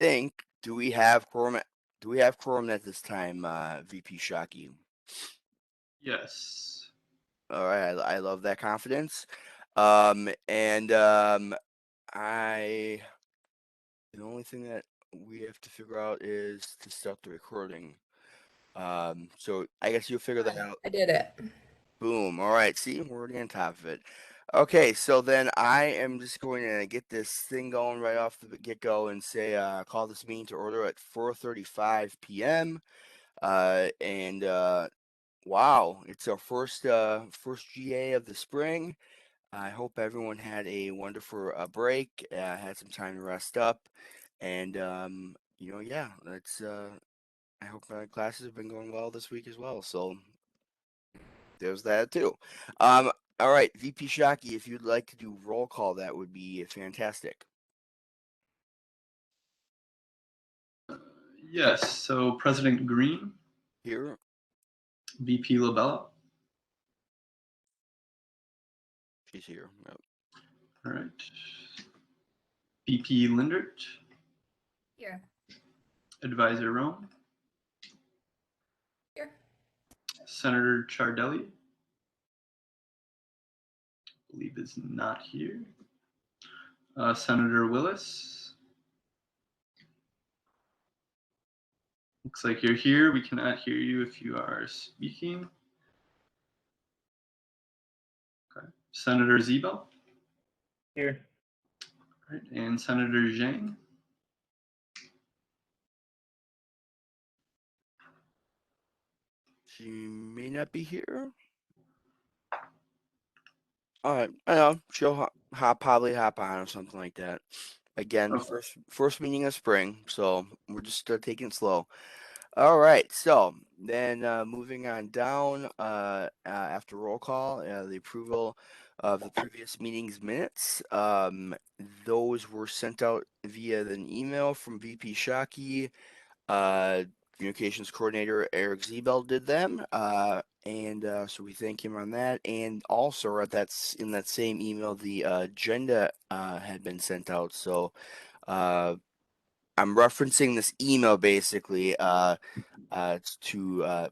think, do we have quorum? Do we have quorum at this time, VP Shockey? Yes. All right, I love that confidence. I the only thing that we have to figure out is to start the recording. So I guess you'll figure that out. I did it. Boom. All right. See, we're already on top of it. Okay, so then I am just going to get this thing going right off the get-go and say, call this meeting to order at 4:35 p.m. Wow, it's our first GA of the spring. I hope everyone had a wonderful break, had some time to rest up, and yeah, that's. I hope my classes have been going well this week as well. So there's that too. All right, VP Shockey, if you'd like to do roll call, that would be fantastic. Yes. So President Green, Here, VP Labella. she's here. Yep. All right. VP Lindert, Here. Advisor Rome, Here. Senator Ciardelli, I believe is not here. Senator Willis. Looks like you're here. We cannot hear you if you are speaking. Okay. Senator Zebo. Here. All right. And Senator Zhang. She may not be here. All right, I know she'll probably hop on or something like that. Again, Okay. first meeting of spring, so we're just taking it slow. All right, so then moving on down after roll call, the approval of the previous meeting's minutes. Those were sent out via an email from VP Shockey. Communications coordinator Eric Zebel did them, so we thank him on that. And also in that same email, the agenda had been sent out. So I'm referencing this email basically to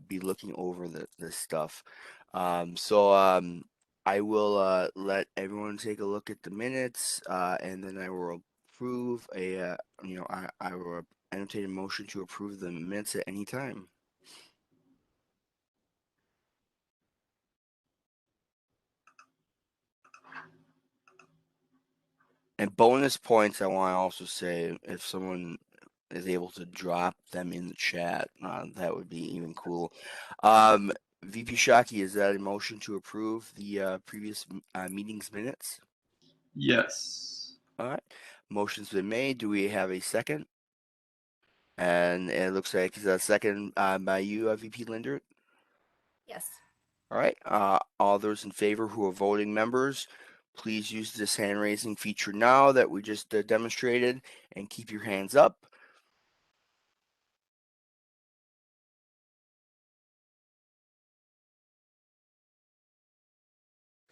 be looking over this stuff. I will let everyone take a look at the minutes, and then I will approve I will entertain a motion to approve the minutes at any time. And bonus points, I want to also say, if someone is able to drop them in the chat, that would be even cool. VP Shockey, is that a motion to approve the previous meeting's minutes? Yes. All right. Motion's been made. Do we have a second? And it looks like it's a second by you, VP Lindert. Yes. All right. All those in favor who are voting members, please use this hand raising feature now that we just demonstrated and keep your hands up.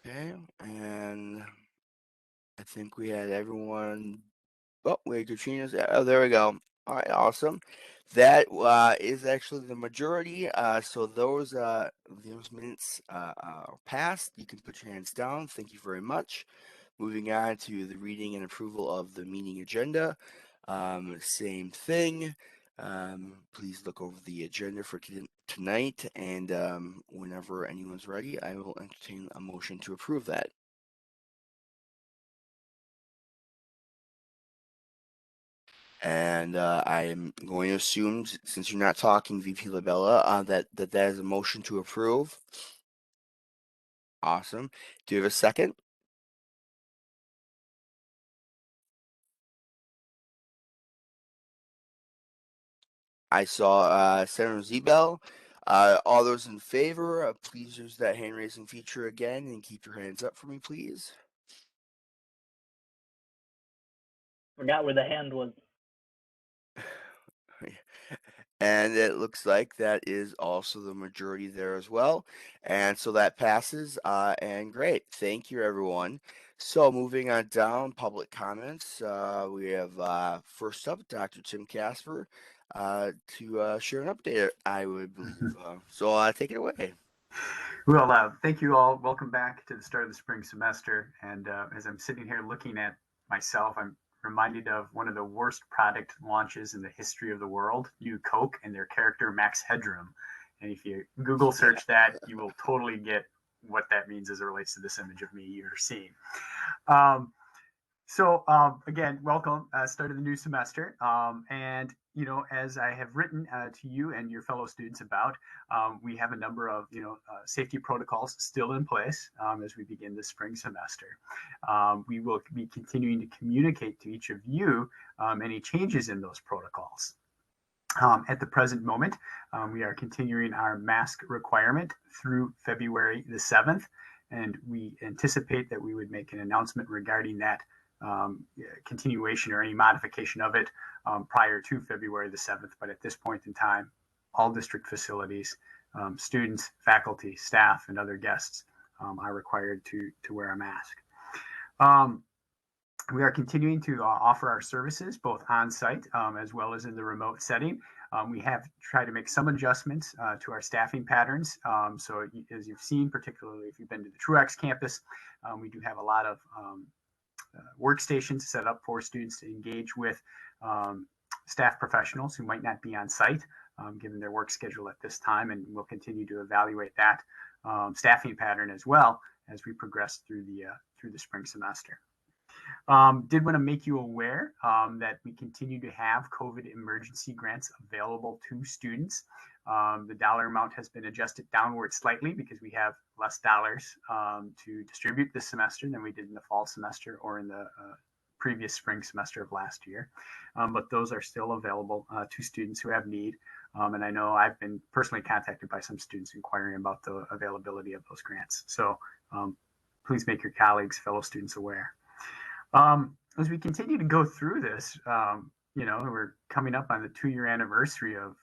Okay. And I think we had everyone. Oh, wait, Katrina's. Oh, there we go. All right, awesome. That is actually the majority. So those minutes are passed. You can put your hands down. Thank you very much. Moving on to the reading and approval of the meeting agenda. Same thing. Please look over the agenda for tonight, and whenever anyone's ready, I will entertain a motion to approve that. And I am going to assume, since you're not talking, VP Labella, that is a motion to approve. Awesome. Do you have a second? I saw Senator Zebel. All those in favor, please use that hand raising feature again and keep your hands up for me, please. Forgot where the hand was. And it looks like that is also the majority there as well. And so that passes. And great. Thank you, everyone. So moving on down, public comments. We have first up Dr. Tim Casper to share an update, I would believe. So take it away. Well, thank you all. Welcome back to the start of the spring semester. And as I'm sitting here looking at myself, I'm reminded of one of the worst product launches in the history of the world, New Coke and their character Max Headroom. And if you Google search that, you will totally get what that means as it relates to this image of me you're seeing. Again, welcome, start of the new semester. And, you know, as I have written to you and your fellow students about, we have a number of, safety protocols still in place as we begin the spring semester. We will be continuing to communicate to each of you any changes in those protocols. At the present moment, we are continuing our mask requirement through February the 7th, and we anticipate that we would make an announcement regarding that continuation or any modification of it prior to February the 7th. But at this point in time, all district facilities, students, faculty, staff, and other guests are required to wear a mask. We are continuing to offer our services both on site as well as in the remote setting. We have tried to make some adjustments to our staffing patterns. So as you've seen, particularly if you've been to the Truax campus, we do have a lot of workstations set up for students to engage with staff professionals who might not be on site given their work schedule at this time, and we'll continue to evaluate that staffing pattern as well as we progress through the spring semester. Did want to make you aware that we continue to have COVID emergency grants available to students. The dollar amount has been adjusted downward slightly because we have less dollars to distribute this semester than we did in the fall semester or in the previous spring semester of last year. But those are still available to students who have need. And I know I've been personally contacted by some students inquiring about the availability of those grants. So please make your colleagues, fellow students aware. As we continue to go through this, we're coming up on the 2-year anniversary of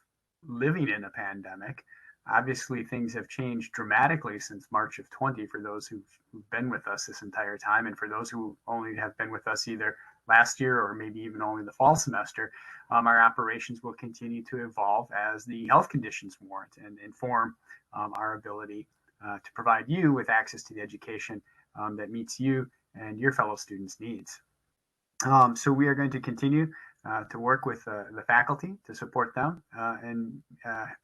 living in a pandemic. Obviously, things have changed dramatically since March of 20 for those who've been with us this entire time. And for those who only have been with us either last year or maybe even only the fall semester, our operations will continue to evolve as the health conditions warrant and inform our ability to provide you with access to the education that meets you and your fellow students' needs. So we are going to continue to work with the faculty to support them and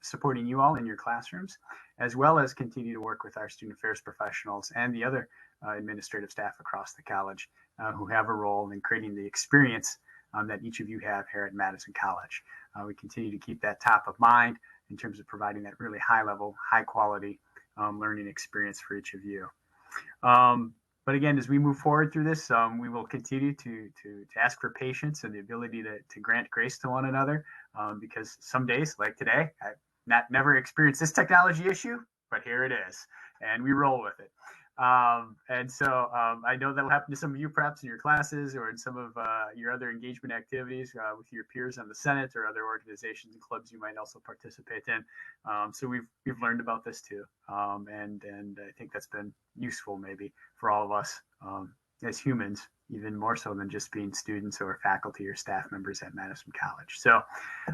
supporting you all in your classrooms, as well as continue to work with our student affairs professionals and the other administrative staff across the college who have a role in creating the experience that each of you have here at Madison College. We continue to keep that top of mind in terms of providing that really high level, high quality learning experience for each of you. But again, as we move forward through this, we will continue to ask for patience and the ability to grant grace to one another, because some days, like today, I've never experienced this technology issue, but here it is, and we roll with it. And so I know that'll happen to some of you perhaps in your classes or in some of your other engagement activities with your peers on the Senate or other organizations and clubs you might also participate in. So we've learned about this too, and I think that's been useful maybe for all of us as humans, even more so than just being students or faculty or staff members at Madison College. So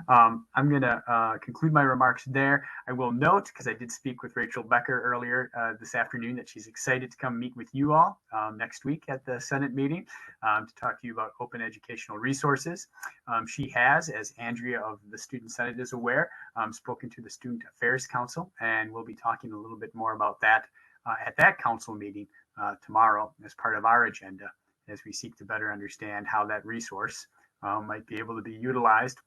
I'm going to conclude my remarks there. I will note, because I did speak with Rachel Becker earlier this afternoon, that she's excited to come meet with you all next week at the Senate meeting to talk to you about open educational resources. She has, as Andrea of the Student Senate is aware, spoken to the Student Affairs Council, and we'll be talking a little bit more about that at that council meeting tomorrow as part of our agenda, as we seek to better understand how that resource might be able to be utilized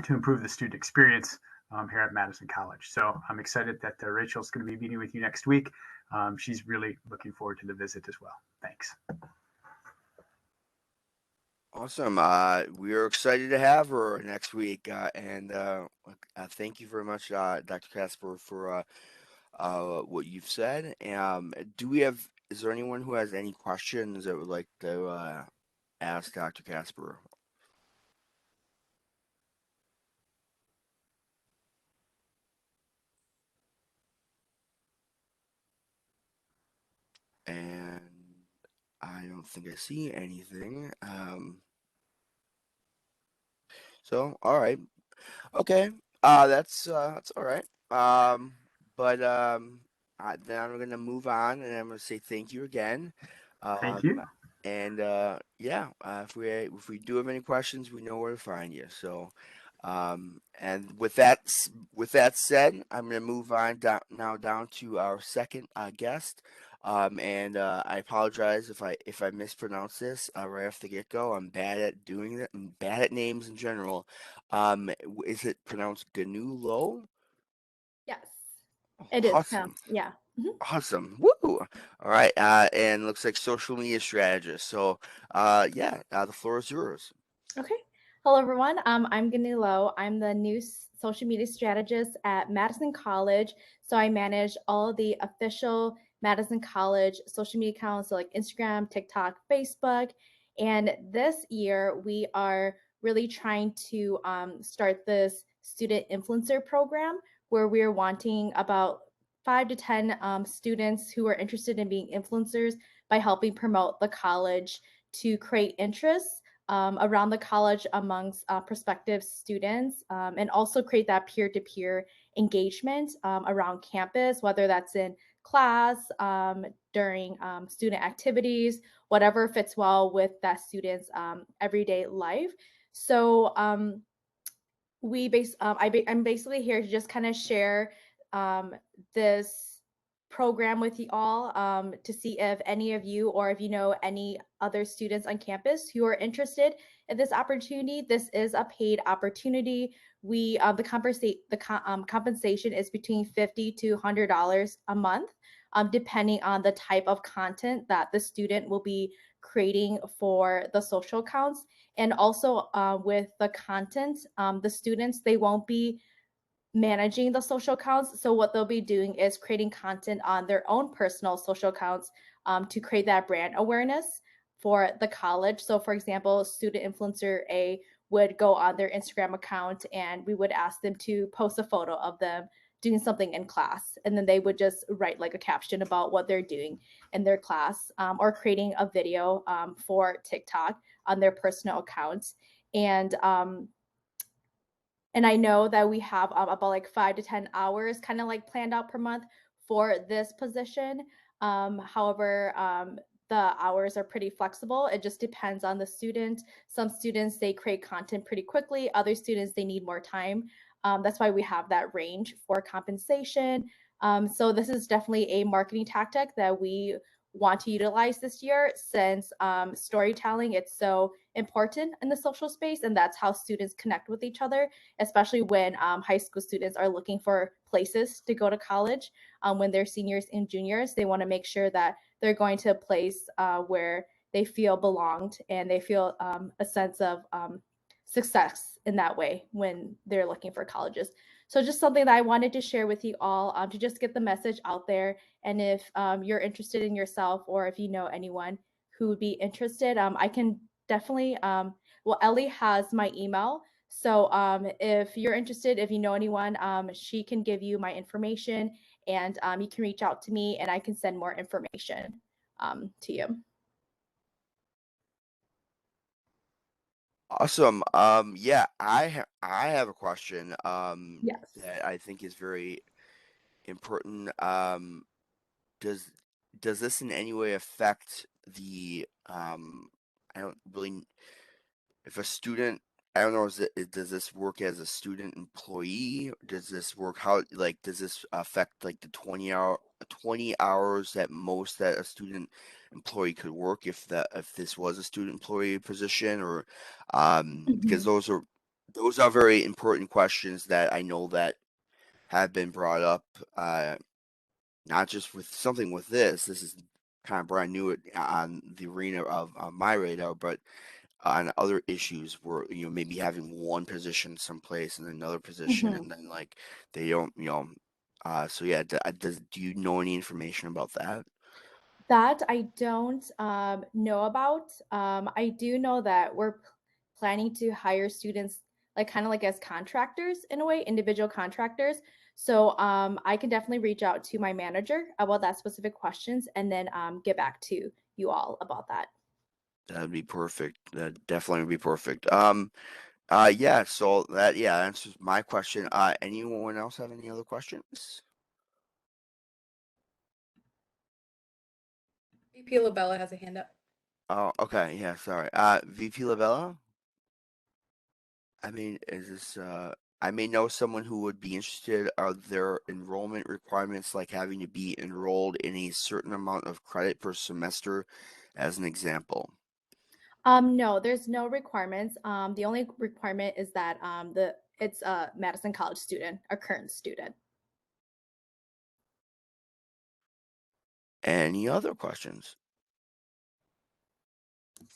to improve the student experience here at Madison College. So I'm excited that Rachel's going to be meeting with you next week. She's really looking forward to the visit as well. Thanks. Awesome. We are excited to have her next week. And thank you very much, Dr. Casper, for what you've said. Is there anyone who has any questions that would like to ask Dr. Casper? And I don't think I see anything. So all right, okay. That's all right. But then I'm gonna move on, and I'm gonna say thank you again. Thank you. And yeah, if we do have any questions, we know where to find you. So, and with that said, I'm gonna move on down to our second guest. And I apologize if I mispronounce this right off the get go. I'm bad at doing that. I'm bad at names in general. Is it pronounced Gnu Lo? Yes. It is Awesome. pronounced. Yeah. Mhm. Awesome. Woo! All right. And looks like social media strategist. So, yeah, the floor is yours. Okay. Hello, everyone. I'm Ganu Lowe. I'm the new social media strategist at Madison College. So I manage all the official Madison College social media accounts, so like Instagram, TikTok, Facebook. And this year, we are really trying to start this student influencer program where we're wanting about 5 to 10 students who are interested in being influencers by helping promote the college to create interest around the college amongst prospective students and also create that peer-to-peer engagement around campus, whether that's in class, during student activities, whatever fits well with that student's everyday life. So I'm basically here to just kind of share this program with you all to see if any of you or if you know any other students on campus who are interested in this opportunity. This is a paid opportunity. We the compensation is between $50 to $100 a month, depending on the type of content that the student will be creating for the social accounts. And also with the content, the students, they won't be managing the social accounts. So what they'll be doing is creating content on their own personal social accounts to create that brand awareness for the college. So for example, student influencer A would go on their Instagram account and we would ask them to post a photo of them doing something in class. And then they would just write like a caption about what they're doing in their class or creating a video for TikTok on their personal accounts. And I know that we have about like 5 to 10 hours kind of like planned out per month for this position. However, the hours are pretty flexible. It just depends on the student. Some students, they create content pretty quickly. Other students, they need more time. That's why we have that range for compensation. So this is definitely a marketing tactic that we want to utilize this year since storytelling, it's so important in the social space, and that's how students connect with each other, especially when high school students are looking for places to go to college. When they're seniors and juniors, they want to make sure that they're going to a place where they feel belonged and they feel a sense of success in that way when they're looking for colleges. So just something that I wanted to share with you all to just get the message out there. And if you're interested in yourself or if you know anyone who would be interested, I can definitely, well, Ellie has my email. So if you're interested, if you know anyone, she can give you my information and you can reach out to me and I can send more information to you. Awesome. Yeah, I have a question. Yes. That I think is very important. Does this in any way affect the I don't really if a student I don't know does this work as a student employee? Does this work how like does this affect like the 20 hours at most that a student employee could work if this was a student employee position or because those are very important questions that I know that have been brought up not just with something with this is kind of brand new on the arena of my radar, but on other issues where maybe having one position someplace and another position and then like they don't so yeah do you know any information about that? That I don't know about. I do know that we're planning to hire students like kind of like as contractors in a way, individual contractors. So I can definitely reach out to my manager about that specific questions and then get back to you all about that. That'd be perfect. That definitely would be perfect. Yeah, so that answers my question. Anyone else have any other questions? VP Labella has a hand up. Oh, okay, yeah, sorry. VP Labella? I mean, is this I may know someone who would be interested. Are there enrollment requirements like having to be enrolled in a certain amount of credit per semester, as an example? No, there's no requirements. The only requirement is that it's a Madison College student, a current student. Any other questions?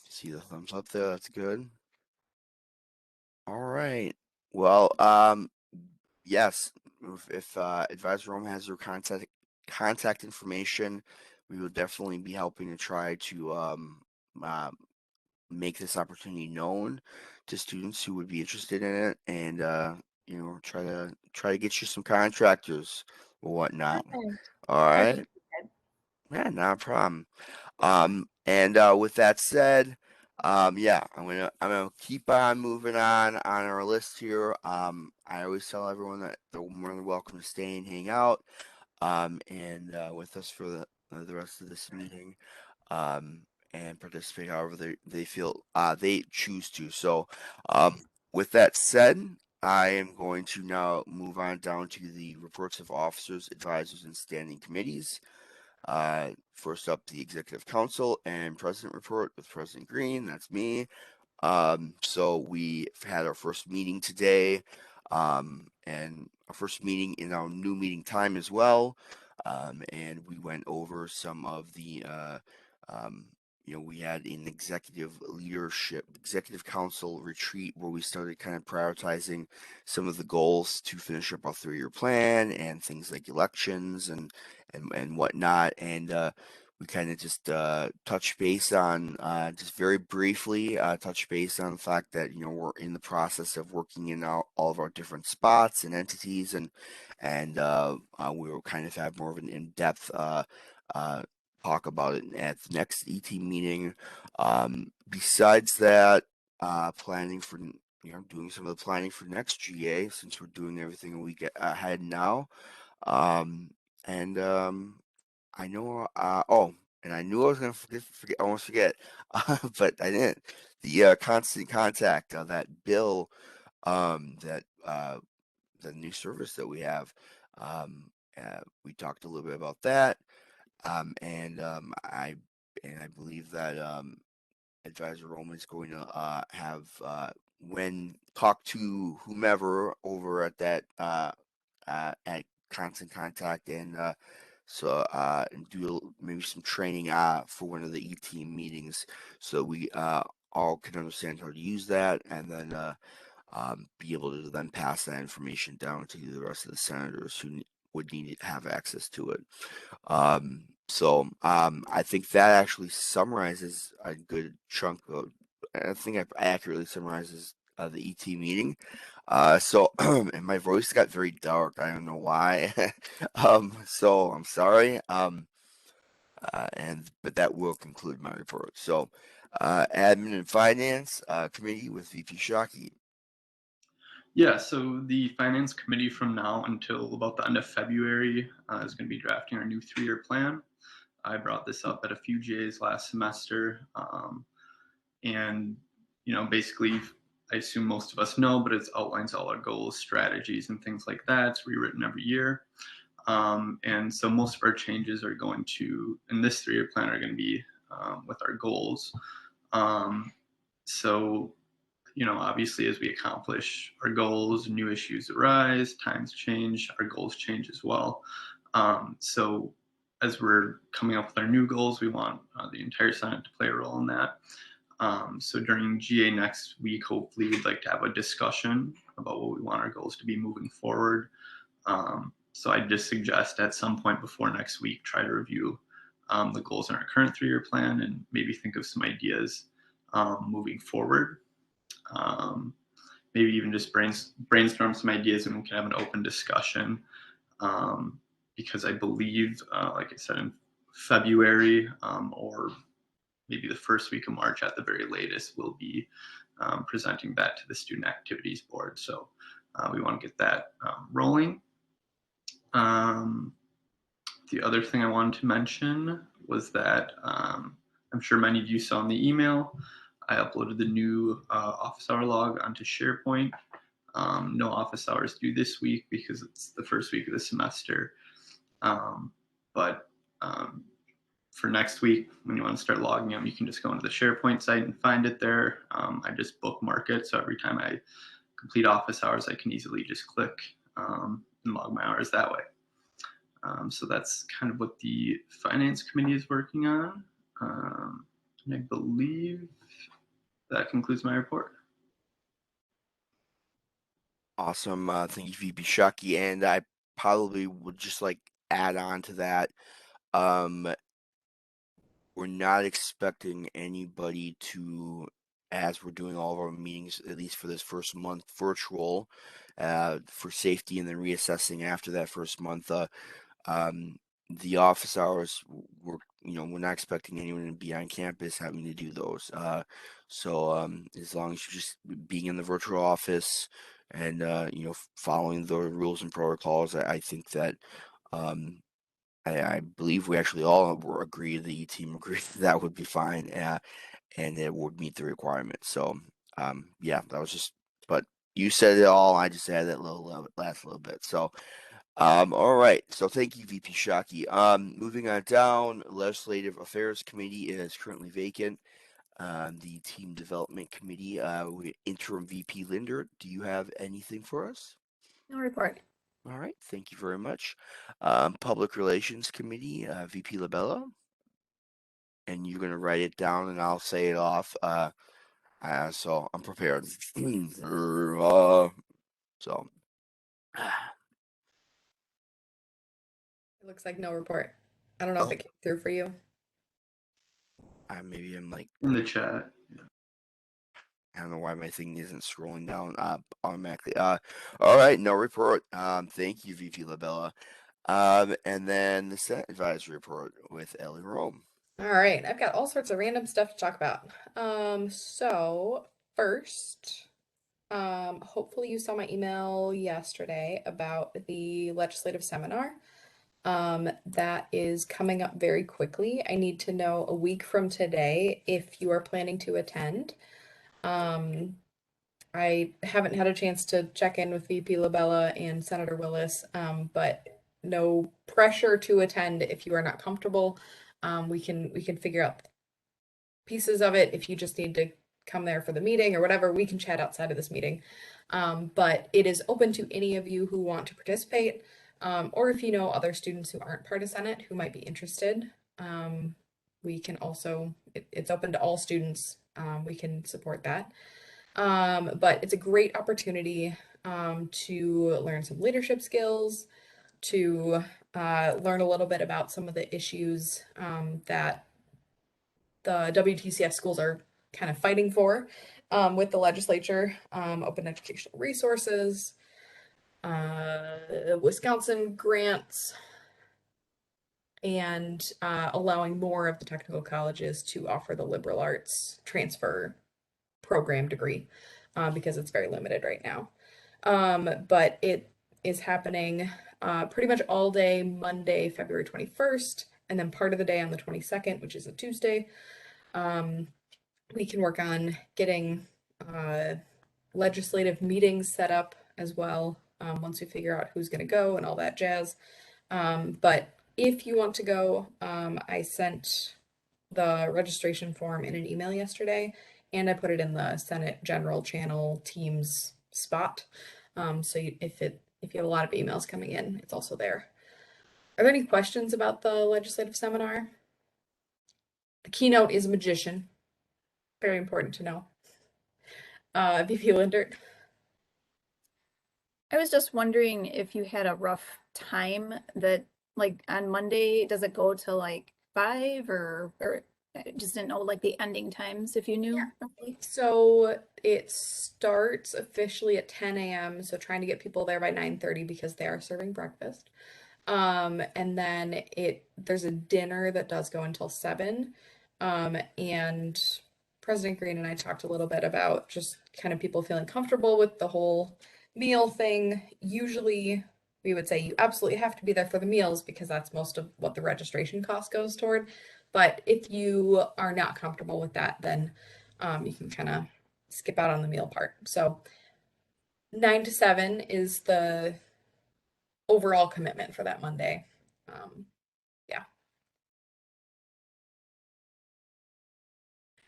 See the thumbs up there, that's good. All right. Well, yes, if Advisor Rome has your contact information, we will definitely be helping to try to make this opportunity known to students who would be interested in it, and you know, try to get you some contractors or whatnot. Perfect. All I right. appreciate it. Yeah, not a problem. And with that said, yeah, I'm gonna keep on moving on our list here. I always tell everyone that they're more than welcome to stay and hang out, and with us for the rest of this meeting, and participate however they feel they choose to. So, with that said, I am going to now move on down to the reports of officers, advisors, and standing committees. First up, the Executive Council and President report with President Green. That's me. So we had our first meeting today, and our first meeting in our new meeting time as well. And we went over some of the, you know, we had an executive council retreat where we started kind of prioritizing some of the goals to finish up our 3-year plan and things like elections and whatnot. And we kind of just touch base on just very briefly touch base on the fact that, you know, we're in the process of working in all of our different spots and entities, and we will kind of have more of an in-depth talk about it at the next ET meeting. Besides that, planning for, you know, doing some of the planning for next GA, since we're doing everything we get ahead now. And I know. And I knew I was gonna almost forget, but I didn't. The constant contact, that bill, that the new service that we have. We talked a little bit about that, and I believe that Advisor Roman is going to have when talk to whomever over at that at Constant Contact, and and do maybe some training for one of the ET meetings, so we all can understand how to use that, and then be able to then pass that information down to the rest of the senators who would need to have access to it. I think that actually summarizes a good chunk of. I think it accurately summarizes the ET meeting. And my voice got very dark. I don't know why. So I'm sorry. But that will conclude my report. So, Admin and Finance Committee with VP Shockey. Yeah, so the Finance Committee from now until about the end of February is going to be drafting our new 3-year plan. I brought this up at a few GAs last semester, and you know, basically, I assume most of us know, but it outlines all our goals, strategies, and things like that. It's rewritten every year, and so most of our changes are going to, in this 3-year plan, are going to be with our goals. So, you know, obviously, as we accomplish our goals, new issues arise, times change, our goals change as well. So as we're coming up with our new goals, we want the entire Senate to play a role in that. So during GA next week, hopefully we'd like to have a discussion about what we want our goals to be moving forward. So I just suggest at some point before next week, try to review the goals in our current 3-year plan and maybe think of some ideas moving forward. Maybe even just brainstorm some ideas and we can have an open discussion. Because I believe, like I said, in February or maybe the first week of March at the very latest, we'll be presenting that to the Student Activities Board. So we want to get that rolling. The other thing I wanted to mention was that I'm sure many of you saw in the email, I uploaded the new office hour log onto SharePoint. No office hours due this week because it's the first week of the semester. But for next week, when you want to start logging them, you can just go into the SharePoint site and find it there. I just bookmark it, so every time I complete office hours, I can easily just click and log my hours that way. So that's kind of what the Finance Committee is working on. And I believe that concludes my report. Awesome. Thank you, VP Shockey. And I probably would just like add on to that. We're not expecting anybody to, as we're doing all of our meetings, at least for this first month, virtual, for safety, and then reassessing after that first month. The office hours, we're not expecting anyone to be on campus having to do those. So as long as you're just being in the virtual office and following the rules and protocols, I think that I believe we actually all agree, the team agreed that would be fine, and it would meet the requirements. So yeah, that was just, but you said it all. I just added that last little bit. So all right. So thank you, VP Shockey. Moving on down, Legislative Affairs Committee is currently vacant. The Team Development Committee, interim VP Linder, do you have anything for us? No report. All right. Thank you very much. Public Relations Committee, VP Labella. And you're going to write it down and I'll say it off. So I'm prepared. So. It looks like no report. I don't know if it came through for you. Maybe I'm like in the chat. I don't know why my thing isn't scrolling down automatically. All right, no report. Thank you, VP Labella. And then the Senate Advisory Report with Ellie Rome. All right, I've got all sorts of random stuff to talk about. So first, hopefully you saw my email yesterday about the legislative seminar. That is coming up very quickly. I need to know a week from today if you are planning to attend. I haven't had a chance to check in with VP Labella and Senator Willis, but no pressure to attend if you are not comfortable. We can figure out pieces of it. If you just need to come there for the meeting or whatever, we can chat outside of this meeting. But it is open to any of you who want to participate, or if you know other students who aren't part of Senate who might be interested. We can also, it's open to all students. We can support that. But it's a great opportunity to learn some leadership skills, to learn a little bit about some of the issues that the WTCS schools are kind of fighting for with the legislature, open educational resources, Wisconsin grants, and allowing more of the technical colleges to offer the liberal arts transfer program degree because it's very limited right now. But it is happening pretty much all day Monday, February 21st, and then part of the day on the 22nd, which is a Tuesday. We can work on getting legislative meetings set up as well once we figure out who's going to go and all that jazz. But if you want to go, I sent the registration form in an email yesterday, and I put it in the Senate General Channel Teams spot. So if you have a lot of emails coming in, it's also there. Are there any questions about the legislative seminar? The keynote is a magician. Very important to know. VP Lindert. I was just wondering if you had a rough time that, like, on Monday, does it go to like 5 or I just didn't know like the ending times if you knew roughly. So it starts officially at 10 a.m. So trying to get people there by 9:30 because they are serving breakfast. And then there's a dinner that does go until 7. And President Green and I talked a little bit about just kind of people feeling comfortable with the whole meal thing. Usually we would say you absolutely have to be there for the meals because that's most of what the registration cost goes toward. But if you are not comfortable with that, then you can kind of skip out on the meal part. So 9 to 7 is the overall commitment for that Monday. Yeah.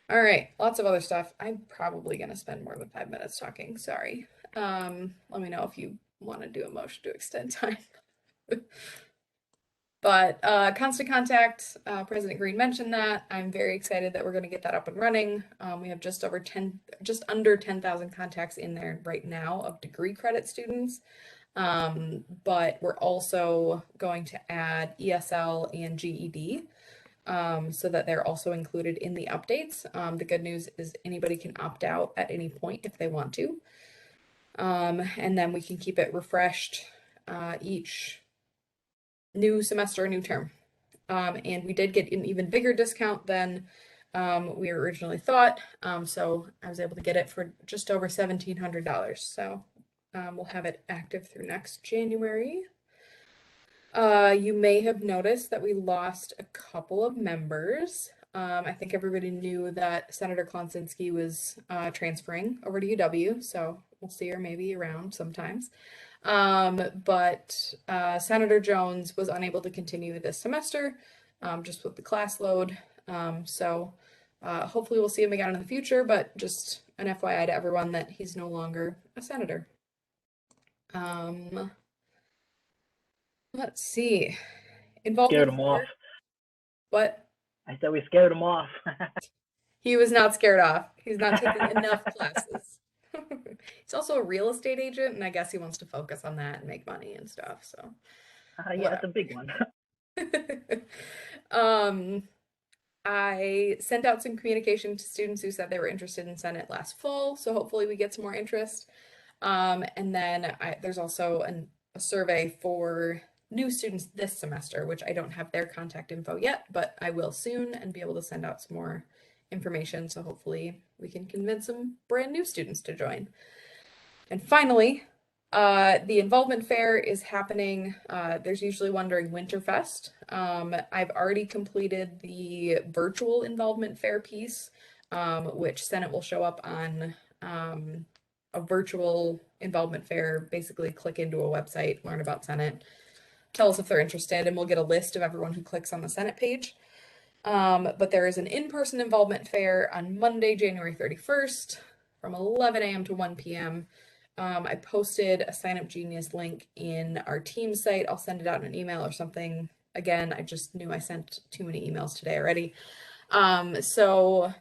All right, lots of other stuff. I'm probably gonna spend more than 5 minutes talking. Sorry. Let me know if you want to do a motion to extend time. But Constant Contact, President Green mentioned that. I'm very excited that we're going to get that up and running. We have just under 10,000 contacts in there right now of degree credit students. But we're also going to add ESL and GED so that they're also included in the updates. The good news is anybody can opt out at any point if they want to. And then we can keep it refreshed each new semester, new term. And we did get an even bigger discount than we originally thought. So I was able to get it for just over $1,700. So we'll have it active through next January. You may have noticed that we lost a couple of members. I think everybody knew that Senator Klonsinski was transferring over to UW, so we'll see her maybe around sometimes. But Senator Jones was unable to continue this semester, just with the class load. So hopefully we'll see him again in the future, but just an FYI to everyone that he's no longer a senator. Let's see. Scared him off. What? I said we scared him off. He was not scared off. He's not taking enough classes. He's also a real estate agent, and I guess he wants to focus on that and make money and stuff. So, Yeah, that's a big one. I sent out some communication to students who said they were interested in Senate last fall, so hopefully we get some more interest. And then there's also a survey for new students this semester, which I don't have their contact info yet, but I will soon and be able to send out some more information. So hopefully we can convince some brand new students to join. And finally, the involvement fair is happening. There's usually one during Winterfest. I've already completed the virtual involvement fair piece, which Senate will show up on a virtual involvement fair. Basically click into a website, learn about Senate, tell us if they're interested, and we'll get a list of everyone who clicks on the Senate page. But there is an in-person involvement fair on Monday, January 31st from 11 a.m. to 1 p.m. I posted a Sign Up Genius link in our team site. I'll send it out in an email or something. Again, I just knew I sent too many emails today already. So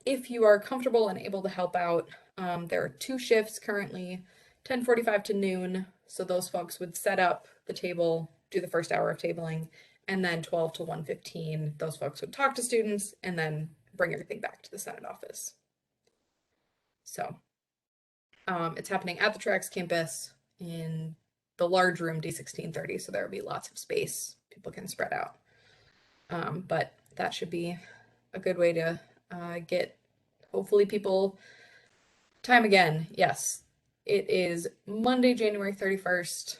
if you are comfortable and able to help out, there are 2 shifts currently, 10:45 to noon. So those folks would set up the table, do the first hour of tabling, and then 12 to 1:15, those folks would talk to students and then bring everything back to the Senate office. So it's happening at the Trax campus in the large room D1630, so there will be lots of space. People can spread out. But that should be a good way to get, hopefully, people time again. Yes, it is Monday, January 31st.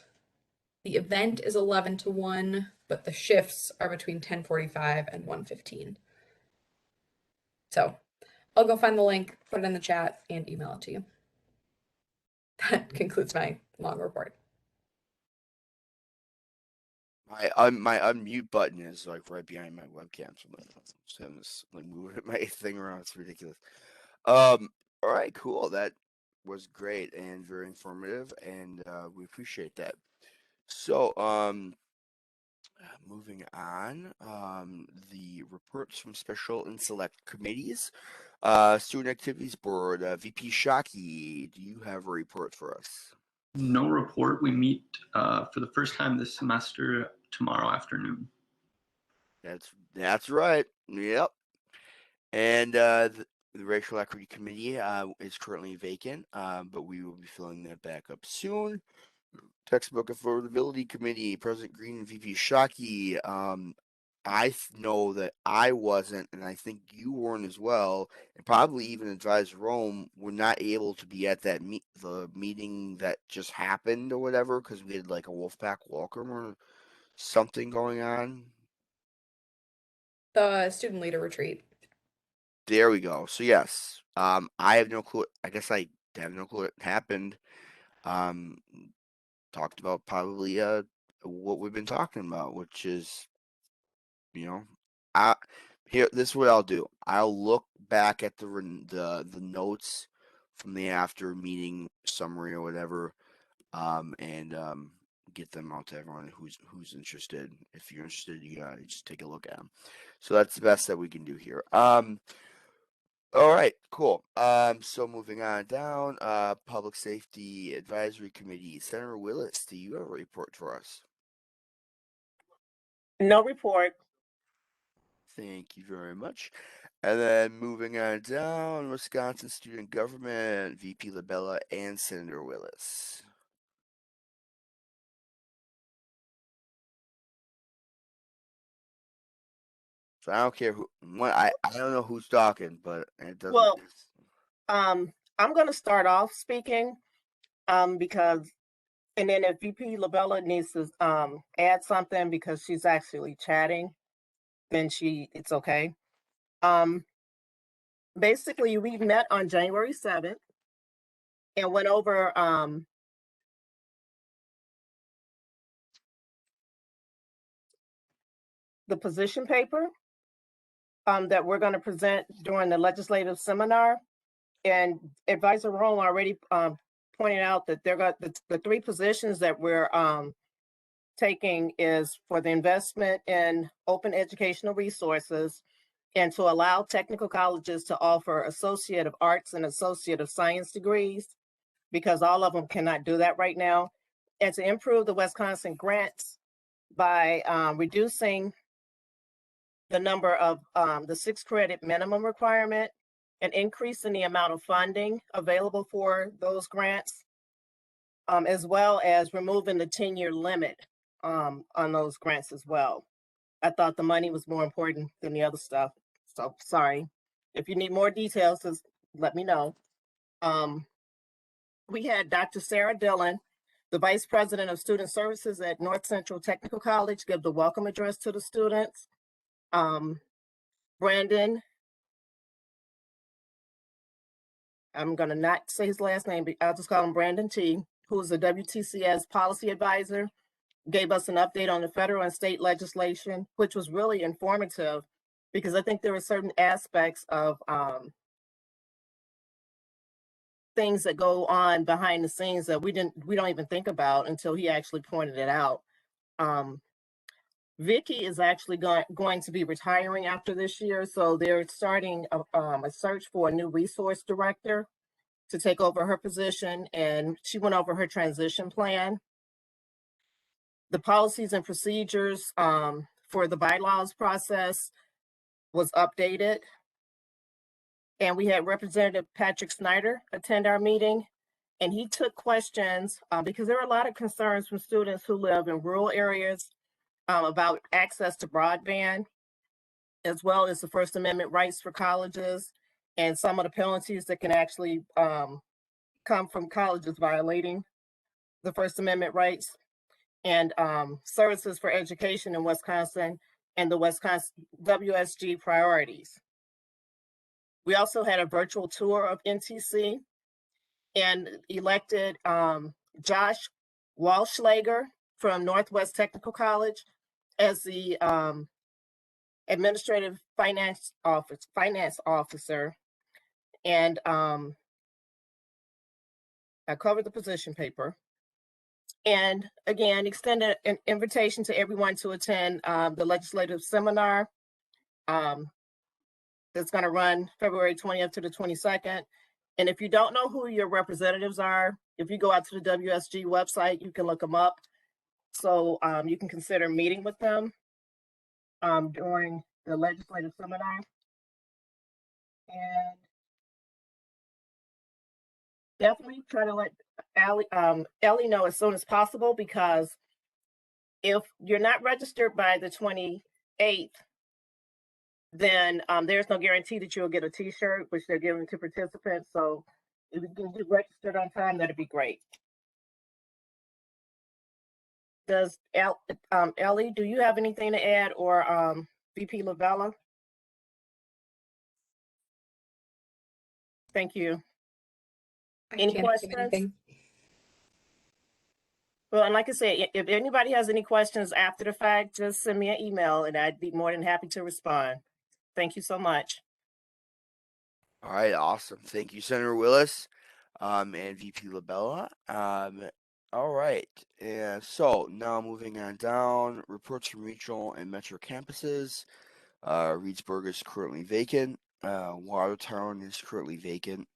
The event is 11 to 1, but the shifts are between 10:45 and 1:15. So I'll go find the link, put it in the chat, and email it to you. That concludes my long report. My unmute button is like right behind my webcam, so I'm just like moving my thing around. It's ridiculous. All right, cool. That was great and very informative, and we appreciate that. So, moving on, the reports from special and select committees. Student Activities Board, VP Shockey, do you have a report for us? No report. We meet for the first time this semester tomorrow afternoon. That's right. Yep. And the Racial Equity Committee is currently vacant, but we will be filling that back up soon. Textbook Affordability Committee, President Green and VP Shockey. know that I wasn't, and I think you weren't as well, and probably even Advisor Rome were not able to be at that the meeting that just happened or whatever, because we had like a Wolfpack welcome or something going on. The student leader retreat. There we go. So yes, I have no clue. I guess I have no clue what happened. Talked about probably what we've been talking about, which is, you know, I here. This is what I'll do. I'll look back at the notes from the after meeting summary or whatever, and get them out to everyone who's interested. If you're interested, you gotta just take a look at them. So that's the best that we can do here. All right, cool. So moving on down, Public Safety Advisory Committee. Senator Willis, do you have a report for us? No report. Thank you very much. And then moving on down, Wisconsin Student Government, VP LaBella and Senator Willis. So I don't care who. I don't know who's talking, but it doesn't. Well, I'm going to start off speaking, because, and then if VP LaBella needs to add something because she's actually chatting, then it's okay. Basically, we met on January 7th and went over the position paper that we're going to present during the legislative seminar. And Advisor Rome already pointed out that the 3 positions that we're taking is for the investment in open educational resources and to allow technical colleges to offer Associate of Arts and Associate of Science degrees, because all of them cannot do that right now, and to improve the Wisconsin grants by reducing the number of the 6 credit minimum requirement and increasing the amount of funding available for those grants, as well as removing the 10-year limit on those grants as well. I thought the money was more important than the other stuff. So sorry. If you need more details, just let me know. We had Dr. Sarah Dillon, the Vice President of Student Services at North Central Technical College, give the welcome address to the students. Brandon, I'm going to not say his last name, but I'll just call him Brandon T., who is the WTCS policy advisor, gave us an update on the federal and state legislation, which was really informative because I think there were certain aspects of things that go on behind the scenes that we don't even think about until he actually pointed it out. Vicky is actually going to be retiring after this year, so they're starting a search for a new resource director to take over her position, and she went over her transition plan. The policies and procedures for the bylaws process was updated, and we had Representative Patrick Snyder attend our meeting, and he took questions because there are a lot of concerns from students who live in rural areas about access to broadband, as well as the First Amendment rights for colleges and some of the penalties that can actually come from colleges violating the First Amendment rights, and services for education in Wisconsin and the Wisconsin WSG priorities. We also had a virtual tour of NTC and elected Josh Walschlager from Northwest Technical College as the administrative finance officer. And I covered the position paper. And again, extended an invitation to everyone to attend the legislative seminar that's going to run February 20th to the 22nd. And if you don't know who your representatives are, if you go out to the WSG website, you can look them up. So you can consider meeting with them during the legislative seminar. And definitely try to let Ellie know as soon as possible, because if you're not registered by the 28th, 8th, then there's no guarantee that you'll get a T-shirt, which they're giving to participants. So if you can get registered on time, that'd be great. Does Ellie, do you have anything to add, or VP Lavella? Thank you. I Any can't think of questions? anything. Well, and like I said, if anybody has any questions after the fact, just send me an email and I'd be more than happy to respond. Thank you so much. All right, awesome. Thank you, Senator Willis, and VP LaBella. All right, and so now moving on down, reports from regional and metro campuses. Reedsburg is currently vacant. Watertown is currently vacant.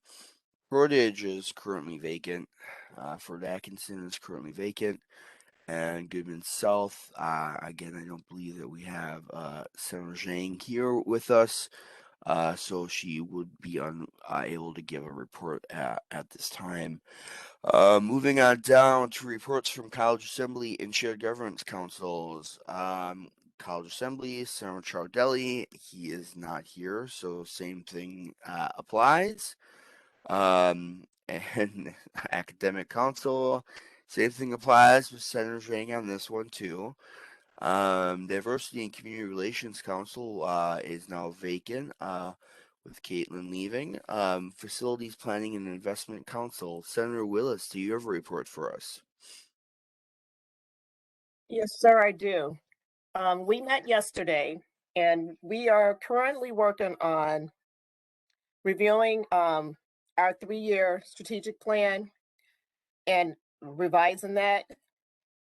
Portage is currently vacant. Fort Atkinson is currently vacant. And Goodman South, again, I don't believe that we have Senator Zhang here with us. So she would be unable to give a report at this time. Moving on down to reports from College Assembly and Shared Governance Councils. College Assembly, Senator Ciardelli, he is not here, so same thing applies. And Academic Council, same thing applies with Senator Zhang on this one too. Diversity and Community Relations Council is now vacant with Caitlin leaving. Facilities Planning and Investment Council, Senator Willis, do you have a report for us? Yes, sir, I do. We met yesterday and we are currently working on reviewing our 3-year strategic plan and revising that.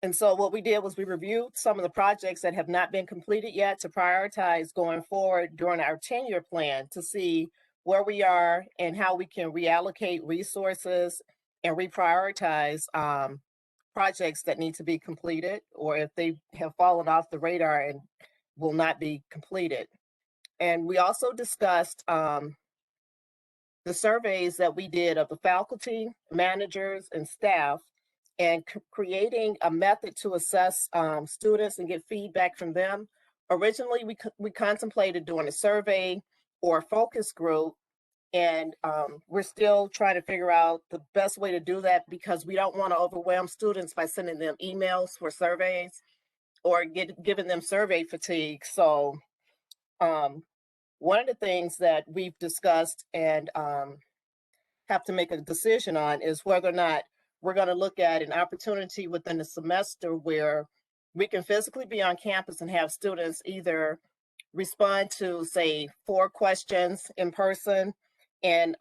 And so what we did was we reviewed some of the projects that have not been completed yet to prioritize going forward during our 10-year plan to see where we are and how we can reallocate resources and reprioritize projects that need to be completed, or if they have fallen off the radar and will not be completed. And we also discussed the surveys that we did of the faculty, managers, and staff, and creating a method to assess students and get feedback from them. Originally, we contemplated doing a survey or a focus group, and we're still trying to figure out the best way to do that because we don't want to overwhelm students by sending them emails for surveys or giving them survey fatigue. So one of the things that we've discussed and have to make a decision on is whether or not we're going to look at an opportunity within the semester where we can physically be on campus and have students either respond to, say, 4 questions in person and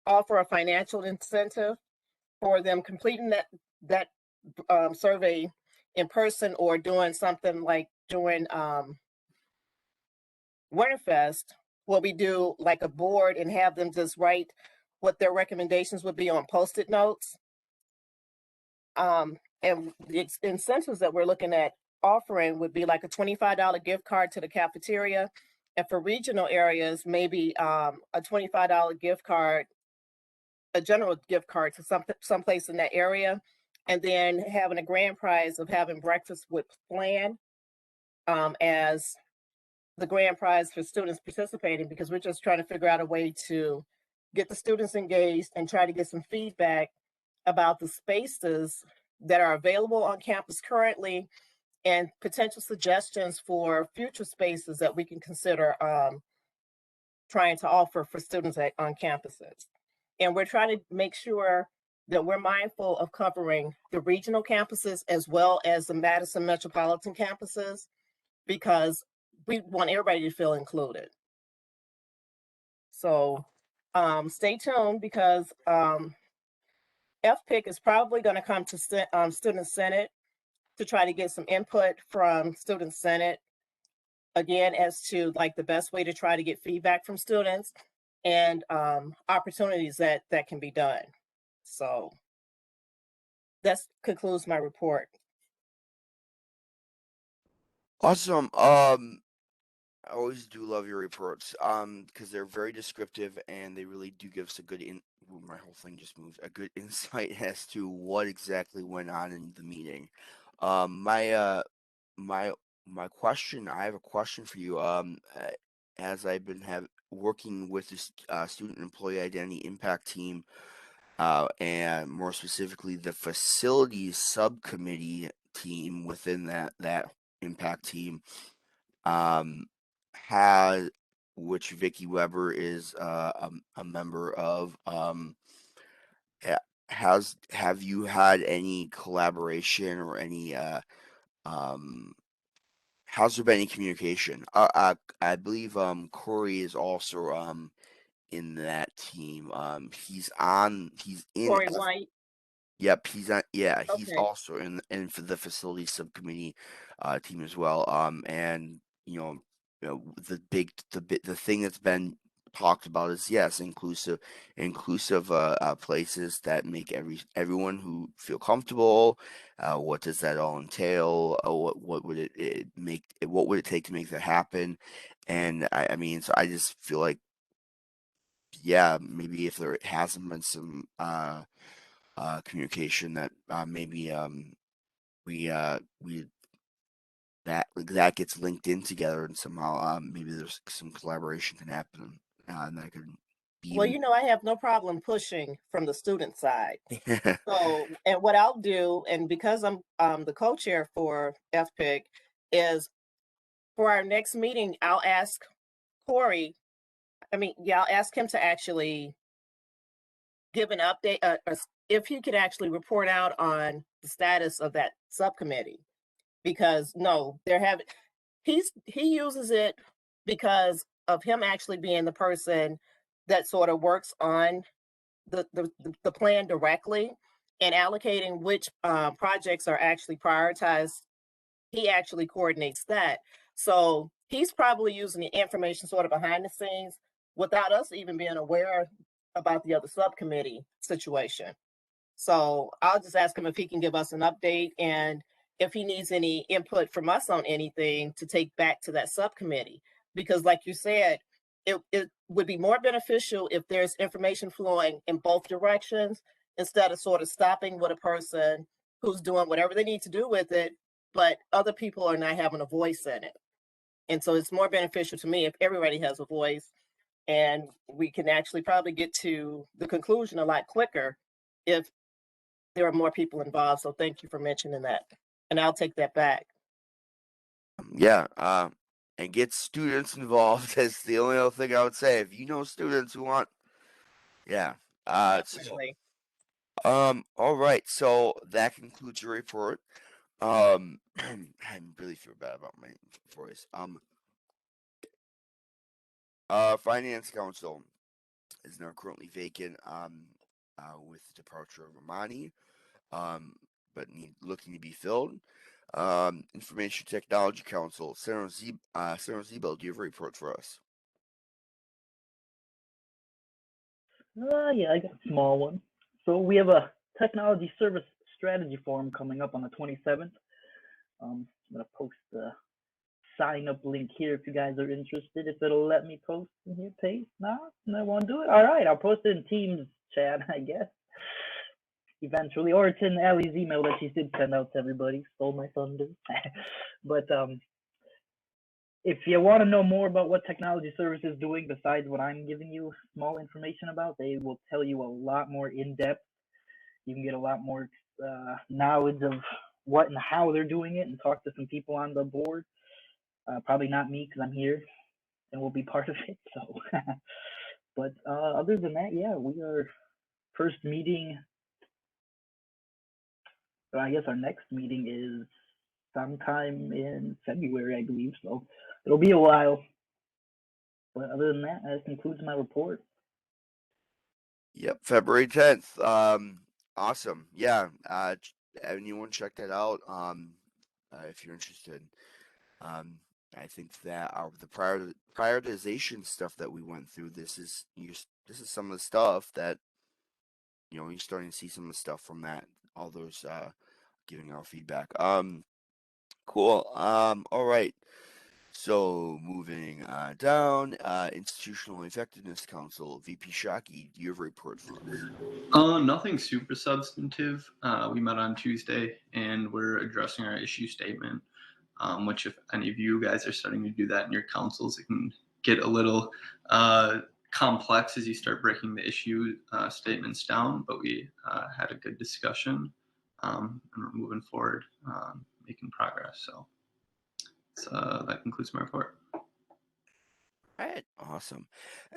offer a financial incentive for them completing that survey in person, or doing something like during Winterfest, what we do like a board and have them just write what their recommendations would be on Post-it notes. And the incentives that we're looking at offering would be like a $25 gift card to the cafeteria. And for regional areas, maybe a $25 gift card, a general gift card to someplace in that area. And then having a grand prize of having breakfast with Flan as the grand prize for students participating, because we're just trying to figure out a way to get the students engaged and try to get some feedback about the spaces that are available on campus currently and potential suggestions for future spaces that we can consider trying to offer for students on campuses. And we're trying to make sure that we're mindful of covering the regional campuses as well as the Madison metropolitan campuses, because we want everybody to feel included. So stay tuned, because FPIC is probably going to come to Student Senate to try to get some input from Student Senate, again, as to like the best way to try to get feedback from students and opportunities that can be done. So that concludes my report. Awesome. I always do love your reports because they're very descriptive and they really do give us a good my whole thing just moved, a good insight as to what exactly went on in the meeting. My I have a question for you. As I've been working with this student employee identity impact team, and more specifically the facilities subcommittee team within that impact team, has which Vicky Weber is a member of. Have you had any collaboration or any um has there been any communication? I believe Corey is also in that team. He's in Corey White. Yep, he's on. Yeah, he's Okay. also in for the facilities subcommittee team as well. And the thing that's been talked about is, yes, inclusive places that make everyone who feel comfortable. What does that all entail? What would it make? What would it take to make that happen? And I mean, so I just feel like, yeah, maybe if there hasn't been some communication, that maybe we that gets linked in together, and somehow maybe there's some collaboration can happen, and that could be Well, I have no problem pushing from the student side. even. So, and what I'll do, and because I'm the co-chair for FPIC, is for our next meeting, I'll ask Corey. I'll ask him to actually give an update, if he could actually report out on the status of that subcommittee. Because no, he uses it because of him actually being the person that sort of works on the plan directly and allocating which projects are actually prioritized. He actually coordinates that. So he's probably using the information sort of behind the scenes without us even being aware about the other subcommittee situation. So I'll just ask him if he can give us an update, and if he needs any input from us on anything to take back to that subcommittee. Because like you said, it would be more beneficial if there's information flowing in both directions, instead of sort of stopping with a person who's doing whatever they need to do with it, but other people are not having a voice in it. And so it's more beneficial to me if everybody has a voice, and we can actually probably get to the conclusion a lot quicker if there are more people involved. So thank you for mentioning that. And I'll take that back. Yeah, and get students involved. That's the only other thing I would say. If you know students who want, yeah. Definitely. All right. So that concludes your report. I really feel bad about my voice. Finance Council is now currently vacant. With the departure of Romani. But looking to be filled. Information Technology Council, Sarah Zebel, do you have a report for us? Yeah, I got a small one. So we have a technology service strategy forum coming up on the 27th. I'm gonna post the sign up link here if you guys are interested. If it'll let me post in here, paste. No, won't do it. All right, I'll post it in Teams chat, I guess. Eventually, or it's in Allie's email that she did send out to everybody. Stole my thunder. But if you want to know more about what technology service is doing besides what I'm giving you small information about, they will tell you a lot more in depth. You can get a lot more knowledge of what and how they're doing it, and talk to some people on the board. Probably not me, because I'm here and will be part of it. So, but other than that, yeah, we are first meeting. So I guess our next meeting is sometime in February, I believe. So it'll be a while. But other than that, concludes my report. Yep, February 10th. Awesome. Yeah. Anyone check that out? If you're interested. I think that the prioritization stuff that we went through, this is some of the stuff that you're starting to see some of the stuff from that. All those giving out feedback. Cool. All right. So moving down, Institutional Effectiveness Council, VP Shockey, do you have a report for us? Nothing super substantive. We met on Tuesday and we're addressing our issue statement. which if any of you guys are starting to do that in your councils, it can get a little complex as you start breaking the issue statements down, but we had a good discussion and we're moving forward, making progress. So that concludes my report. All right, awesome.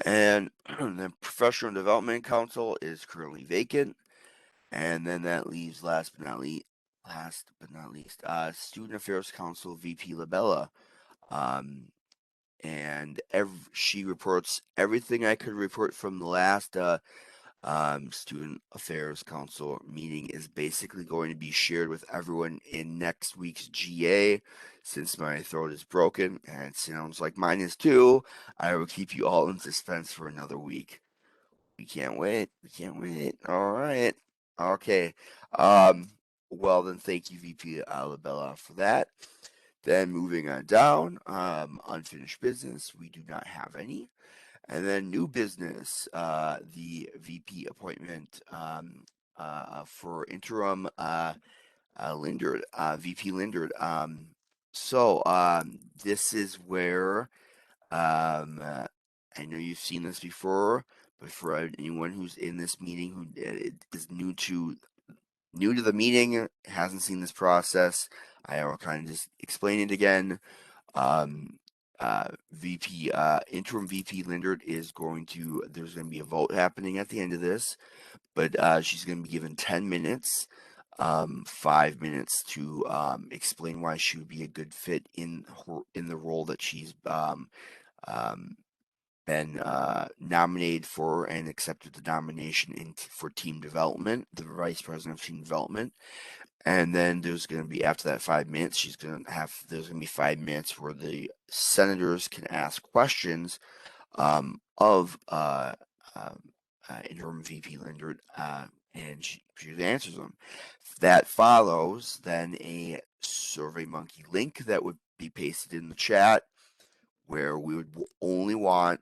And the Professional Development Council is currently vacant. And then that leaves last but not least, Student Affairs Council VP Labella. And she reports everything I could report from the last Student Affairs Council meeting is basically going to be shared with everyone in next week's GA. Since my throat is broken and it sounds like mine is too, I will keep you all in suspense for another week. We can't wait. We can't wait. All right. Okay. Well then, thank you, VP Labella, for that. Then moving on down, unfinished business. We do not have any. And then new business, the VP appointment for interim Lindard, VP Lindard. This is where I know you've seen this before, but for anyone who's in this meeting who is new to the meeting, hasn't seen this process, I will kind of just explain it again. Interim VP Lindard there's going to be a vote happening at the end of this, but she's going to be given 10 minutes, 5 minutes to explain why she would be a good fit in the role that she's been nominated for and accepted the nomination for team development, the vice president of team development. And then there's going to be, after that 5 minutes, there's going to be 5 minutes where the senators can ask questions of interim VP Lindard, and she answers them. That follows then a SurveyMonkey link that would be pasted in the chat, where we would only want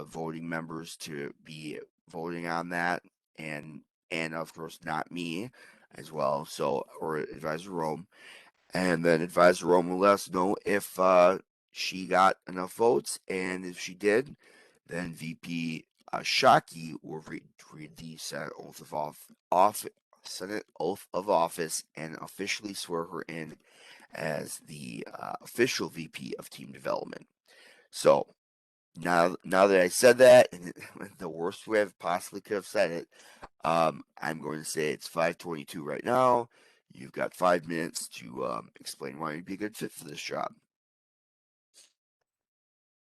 voting members to be voting on that, and of course not me as well, or Advisor Rome. And then Advisor Rome will let us know if she got enough votes, and if she did, then VP Shockey will read the Senate oath of office and officially swear her in as the official VP of team development. So now that I said that, and the worst way I possibly could have said it, I'm going to say it's 5:22 right now. You've got 5 minutes to explain why you'd be a good fit for this job.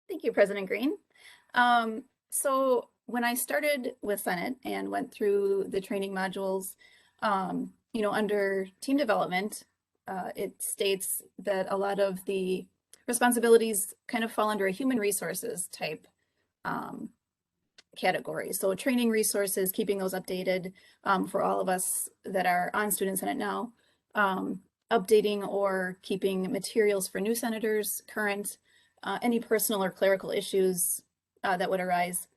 Thank you, President Green. So when I started with Senate and went through the training modules, under team development, it states that a lot of the responsibilities kind of fall under a human resources type category. So training resources, keeping those updated for all of us that are on Student Senate now, updating or keeping materials for new senators current, any personal or clerical issues that would arise.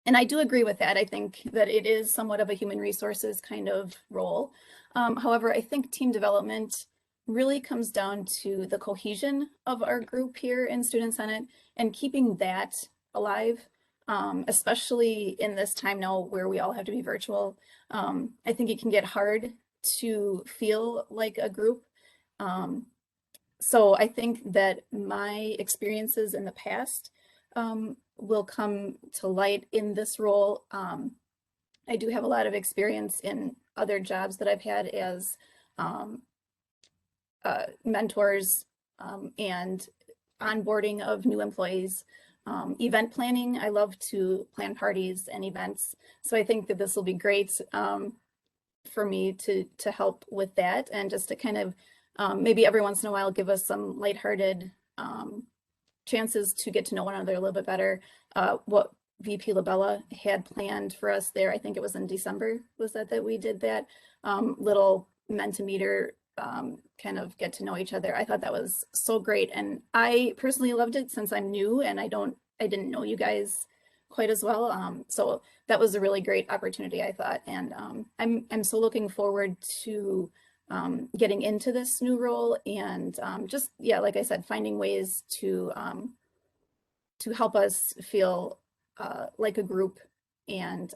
And I do agree with that. I think that it is somewhat of a human resources kind of role. However, I think team development really comes down to the cohesion of our group here in Student Senate and keeping that alive, especially in this time now where we all have to be virtual. I think it can get hard to feel like a group. So I think that my experiences in the past will come to light in this role. I do have a lot of experience in other jobs that I've had as mentors and onboarding of new employees, event planning. I love to plan parties and events. So I think that this will be great for me to help with that, and just to kind of maybe every once in a while give us some lighthearted chances to get to know one another a little bit better. What VP Labella had planned for us there, I think it was in December, was that we did that little Mentimeter kind of get to know each other. I thought that was so great, and I personally loved it since I'm new and I didn't know you guys quite as well. So that was a really great opportunity, I thought, and I'm so looking forward to getting into this new role, and just, yeah, like I said, finding ways to help us feel like a group. And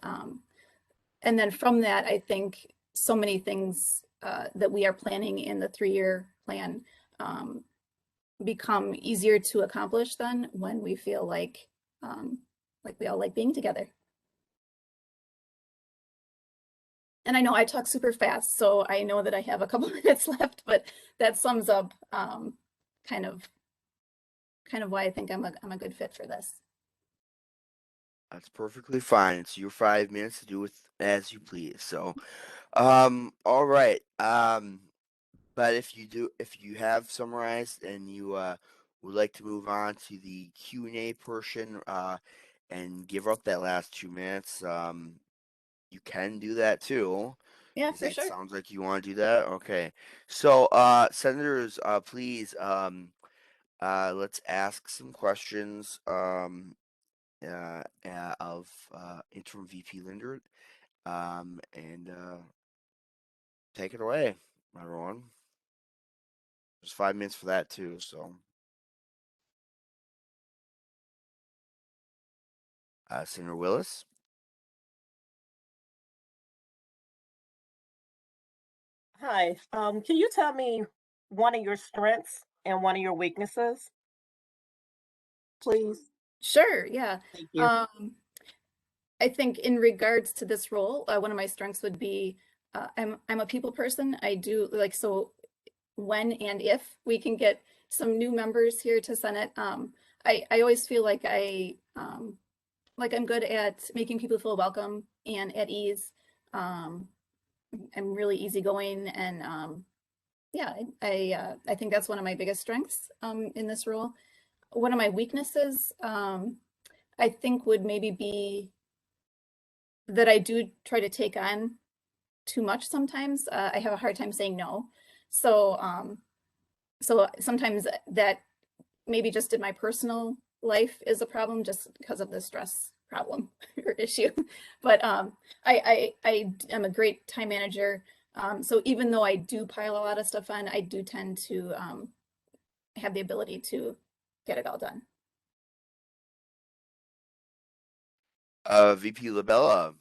then from that, I think so many things that we are planning in the 3-year plan become easier to accomplish then when we feel like we all like being together. And I know I talk super fast, so I know that I have a couple minutes left, but that sums up kind of why I think I'm a good fit for this. That's perfectly fine. It's your 5 minutes to do with as you please. So, all right. But if you have summarized and you would like to move on to the Q&A portion and give up that last 2 minutes, you can do that too. Yeah, Does for that sure. sounds like you want to do that? Okay. So, senators, please, let's ask some questions of Interim VP Lindert, and take it away, everyone. There's 5 minutes for that too. So, Senator Willis. Hi, can you tell me one of your strengths and one of your weaknesses, please? Sure, yeah. Thank you. I think in regards to this role, one of my strengths would be I'm a people person. I do like, so when and if we can get some new members here to Senate, I always feel like I'm good at making people feel welcome and at ease. I'm really easygoing, and yeah, I think that's one of my biggest strengths in this role. One of my weaknesses, I think, would maybe be that I do try to take on too much sometimes. I have a hard time saying no. So sometimes that maybe just in my personal life is a problem just because of the stress problem or issue. But I am a great time manager. So even though I do pile a lot of stuff on, I do tend to have the ability to get it all done. VP Labella.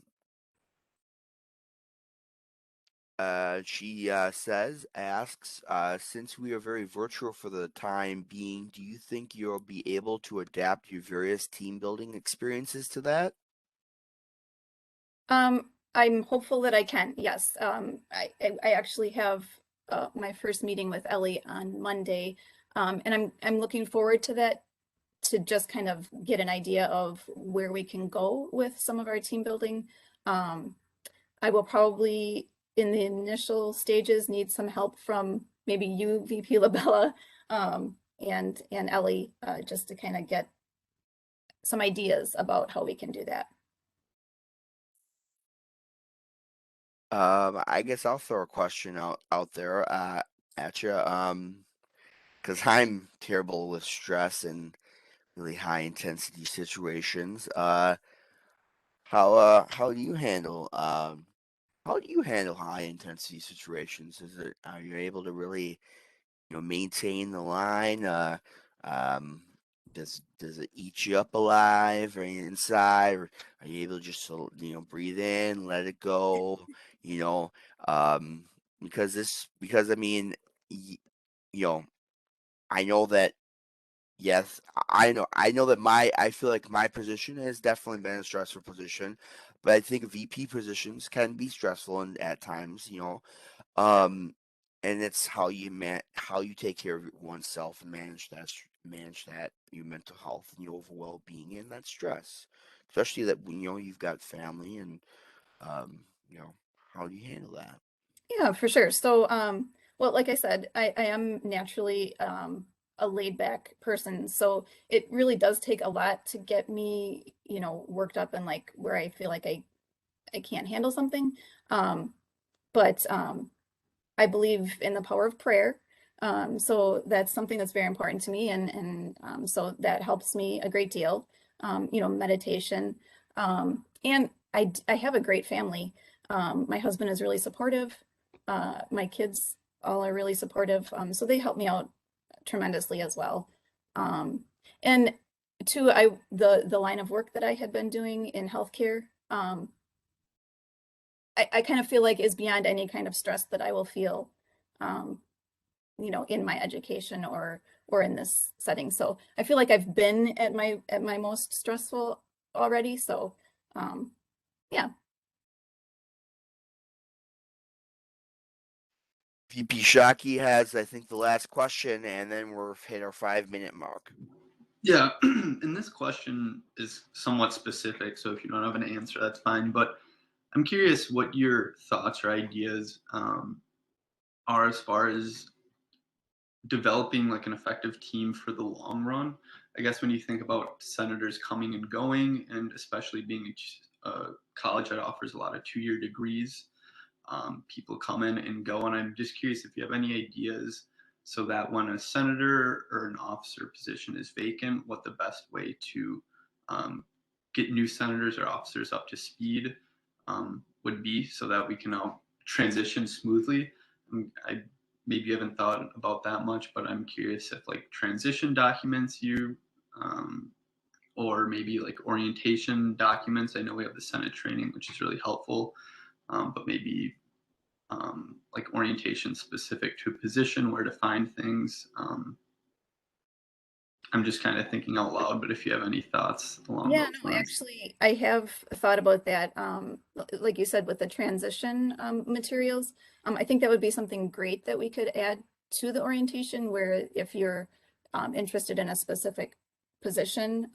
She asks, since we are very virtual for the time being, do you think you'll be able to adapt your various team building experiences to that? I'm hopeful that I can. Yes. I actually have my first meeting with Ellie on Monday, and I'm looking forward to that, to just kind of get an idea of where we can go with some of our team building. I will probably, in the initial stages, need some help from maybe you, VP Labella, and Ellie, just to kind of get some ideas about how we can do that. I guess I'll throw a question out there at you. Because I'm terrible with stress and really high intensity situations. How do you handle high intensity situations? Are you able to really, maintain the line? Um, does it eat you up alive or inside, or are you able to just breathe in, let it go? You know, because I mean, y- I know that. Yes, I know that I feel like my position has definitely been a stressful position, but I think VP positions can be stressful and at times, um, and it's how you take care of oneself and manage that your mental health and your overall being and that stress, especially that you've got family and um, you know how do you handle that? Yeah, for sure. So, well, like I said, I am naturally a laid back person. So it really does take a lot to get me, worked up and like where I feel like I can't handle something. But I believe in the power of prayer. So that's something that's very important to me. And so that helps me a great deal. Meditation. And I have a great family. My husband is really supportive. My kids all are really supportive. So they help me out tremendously as well. And two, the line of work that I had been doing in healthcare, I kind of feel like is beyond any kind of stress that I will feel, you know, in my education or in this setting. So I feel like I've been at my most stressful already. So yeah. VP Shockey has, I think, the last question, and then we're hit our 5-minute mark. Yeah, and this question is somewhat specific, so if you don't have an answer, that's fine. But I'm curious what your thoughts or ideas are as far as developing like an effective team for the long run. I guess when you think about senators coming and going, and especially being a college that offers a lot of 2-year degrees, people come in and go. And I'm just curious if you have any ideas so that when a senator or an officer position is vacant, what the best way to get new senators or officers up to speed would be so that we can all transition smoothly. I maybe haven't thought about that much, but I'm curious if like transition documents or maybe like orientation documents. I know we have the Senate training, which is really helpful, but maybe like orientation specific to a position, where to find things. I'm just kind of thinking out loud, but if you have any thoughts along those lines. Actually, I have thought about that. Like you said, with the transition materials, I think that would be something great that we could add to the orientation, where if you're interested in a specific position,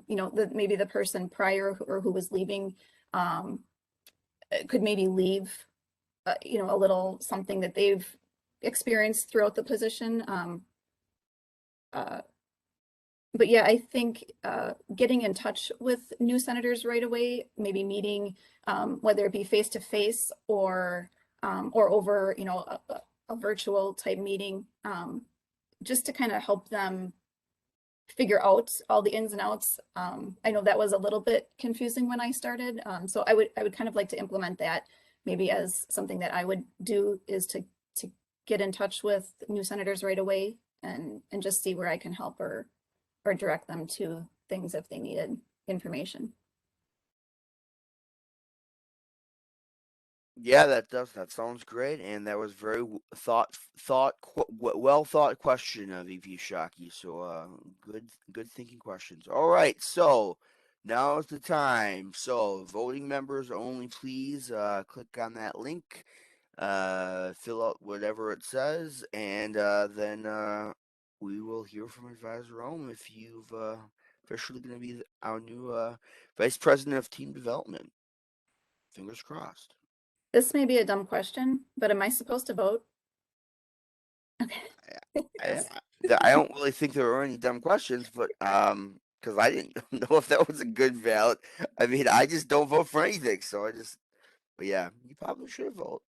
you know, maybe the person prior or who was leaving could maybe leave, you know, a little something that they've experienced throughout the position. But yeah, I think getting in touch with new senators right away, maybe meeting, whether it be face to face or over, you know, a virtual type meeting, just to kind of help them figure out all the ins and outs. I know that was a little bit confusing when I started, so I would kind of like to implement that maybe as something that I would do, is to get in touch with new senators right away and just see where I can help or direct them to things if they needed information. Yeah, that sounds great, and that was very well thought question, VP Shockey. So good thinking questions. All right, so now is the time. So voting members only, please click on that link, fill out whatever it says, and then we will hear from Advisor Ohm if you've officially going to be our new Vice President of Team Development. Fingers crossed. This may be a dumb question, but am I supposed to vote? Okay. I don't really think there are any dumb questions, but because I didn't know if that was a good valid. I mean, I just don't vote for anything, so but yeah, you probably should vote.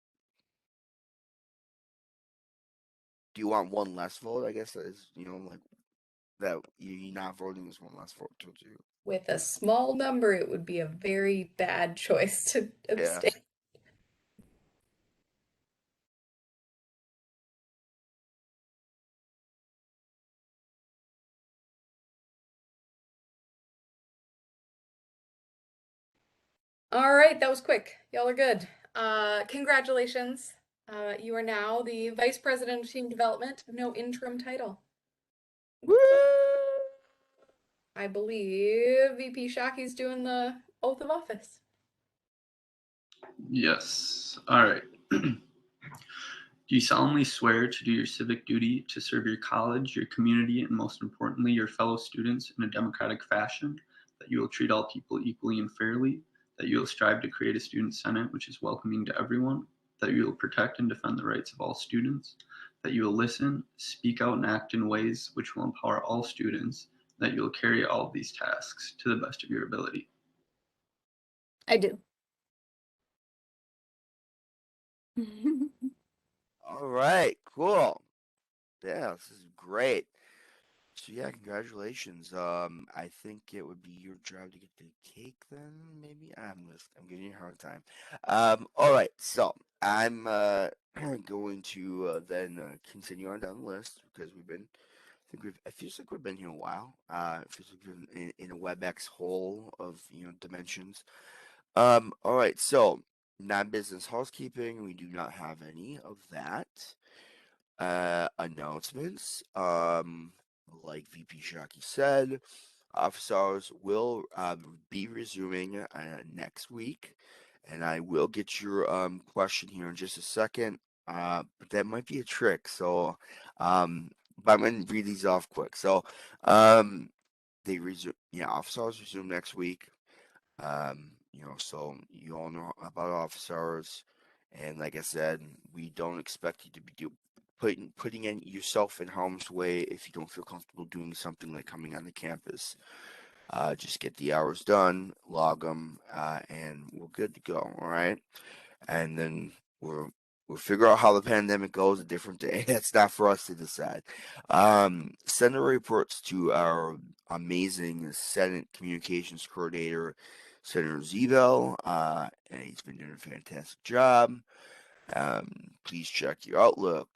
Do you want one less vote? I guess that is, you know, like that you not voting is one less vote too. With a small number, it would be a very bad choice to abstain. Yeah. All right, that was quick. Y'all are good. Congratulations. You are now the Vice President of Team Development. No interim title. Woo! I believe VP Shockey's doing the oath of office. Yes. All right. Do you solemnly swear to do your civic duty, to serve your college, your community, and most importantly, your fellow students in a democratic fashion, that you will treat all people equally and fairly, that you will strive to create a student senate which is welcoming to everyone, that you will protect and defend the rights of all students, that you will listen, speak out, and act in ways which will empower all students, that you will carry all of these tasks to the best of your ability? I do. All right, cool. Yeah, this is great. So yeah, congratulations. I think it would be your job to get the cake then, maybe. I'm giving you a hard time. All right, so I'm going to then continue on down the list because it feels like we've been here a while. It feels like we've been in a WebEx hole of dimensions. All right, so non-business housekeeping, we do not have any of that. Announcements. Like VP Shockey said, office hours will be resuming next week, and I will get your question here in just a second. But that might be a trick, so but I'm gonna read these off quick. So they resume, office hours resume next week. So you all know about office hours, and like I said, we don't expect you to be putting in yourself in harm's way if you don't feel comfortable doing something like coming on the campus. Just get the hours done, log them, and we're good to go. All right, and then we'll figure out how the pandemic goes a different day. That's not for us to decide. Send the reports to our amazing Senate communications coordinator, Senator Zebel, and he's been doing a fantastic job. Please check your Outlook,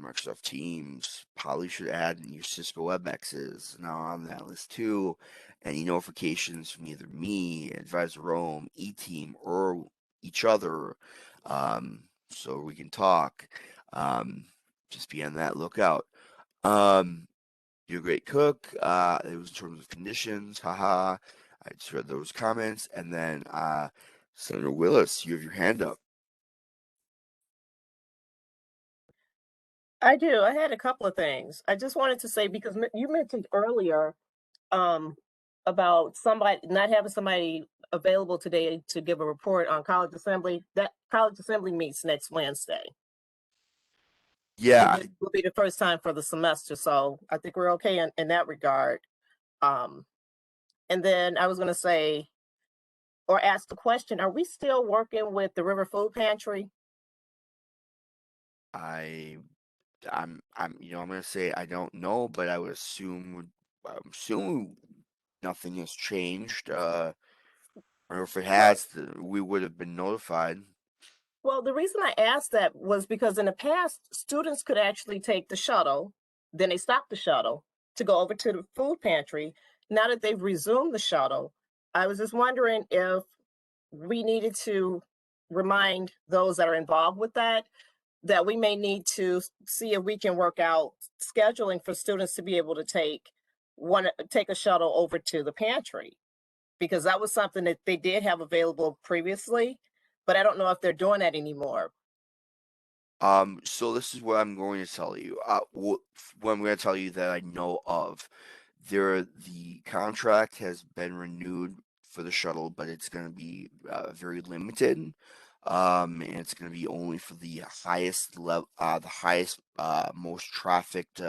Microsoft Teams. Probably should add your Cisco WebExes now on that list too. Any notifications from either me, Advisor Rome, E-Team, or each other, so we can talk. Just be on that lookout. You're a great cook. It was in terms of conditions. Haha. I just read those comments, and then Senator Willis, you have your hand up. I do. I had a couple of things. I just wanted to say, because you mentioned earlier about somebody not having somebody available today to give a report on college assembly. That college assembly meets next Wednesday. Yeah. It will be the first time for the semester, so I think we're okay in that regard. And then I was going to say, or ask the question, are we still working with the River Food Pantry? I'm gonna say I don't know, but I would assume nothing has changed. Or if it has, we would have been notified. Well, the reason I asked that was because in the past, students could actually take the shuttle, then they stopped the shuttle to go over to the food pantry. Now that they've resumed the shuttle, I was just wondering if we needed to remind those that are involved with that we may need to see if we can work out scheduling for students to be able to take a shuttle over to the pantry, because that was something that they did have available previously, but I don't know if they're doing that anymore. So this is what I'm going to tell you. What I'm going to tell you that I know of. The contract has been renewed for the shuttle, but it's going to be very limited. And it's going to be only for the highest level, most trafficked,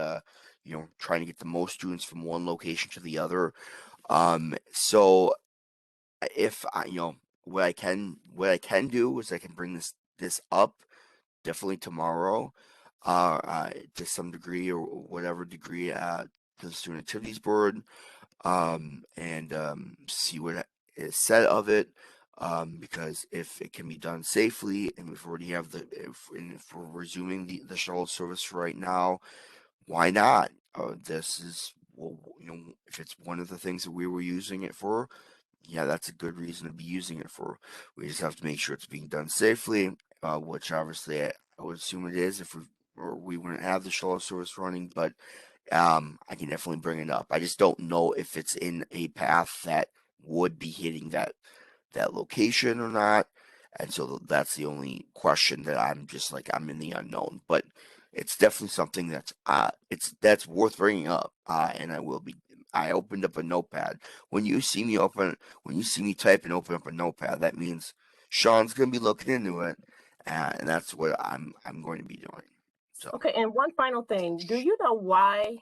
trying to get the most students from one location to the other. So if what I can do is I can bring this up definitely tomorrow, to some degree or whatever degree, to the Student Activities Board, and see what is said of it. Because if it can be done safely, and we've already have if we're resuming the shuttle service right now, why not? This is, well, if it's one of the things that we were using it for, yeah, that's a good reason to be using it for. We just have to make sure it's being done safely, which obviously I would assume it is if we wouldn't have the shuttle service running, but I can definitely bring it up. I just don't know if it's in a path that would be hitting that location or not, and so that's the only question that I'm in the unknown. But it's definitely something that's worth bringing up, and I opened up a notepad. When you see me type and open up a notepad, that means Sean's gonna be looking into it, and that's what I'm going to be doing. So Okay, and one final thing, do you know why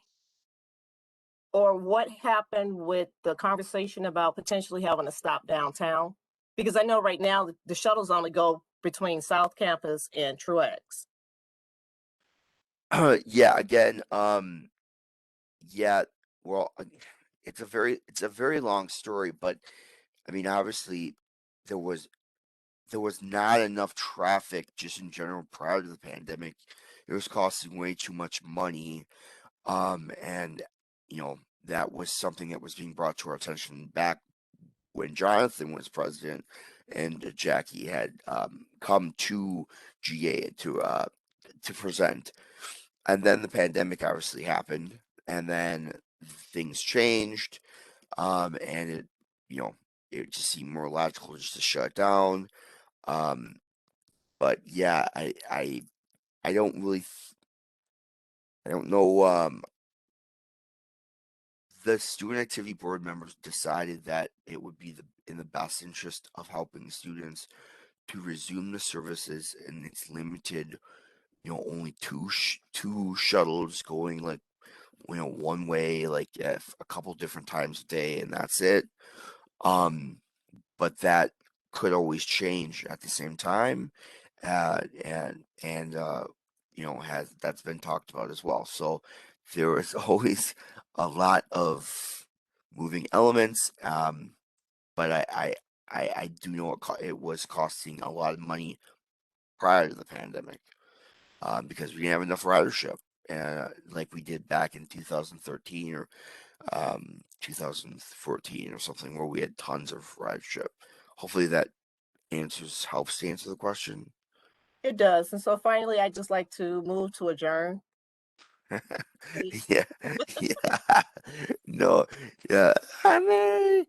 or what happened with the conversation about potentially having a stop downtown? Because I know right now the shuttles only go between South Campus and Truex. yeah, again, yeah, well, it's a very long story, but I mean, obviously, there was there was not enough traffic just in general prior to the pandemic. It was costing way too much money. And that was something that was being brought to our attention back when Jonathan was president and Jackie had come to GA to present. And then the pandemic obviously happened, and then things changed, and it just seemed more logical just to shut down. But yeah, I don't really, I don't know. The student activity board members decided that it would be in the best interest of helping students to resume the services, and it's limited. Only two shuttles going like one way, like a couple different times a day, and that's it. But that could always change at the same time, and that's been talked about as well. So there is always a lot of moving elements, but I do know it was costing a lot of money prior to the pandemic, because we didn't have enough ridership, like we did back in 2013 or 2014 or something, where we had tons of ridership. Hopefully that helps to answer the question. It does. And so finally, I'd just like to move to adjourn. Yeah, yeah, no, yeah. I mean,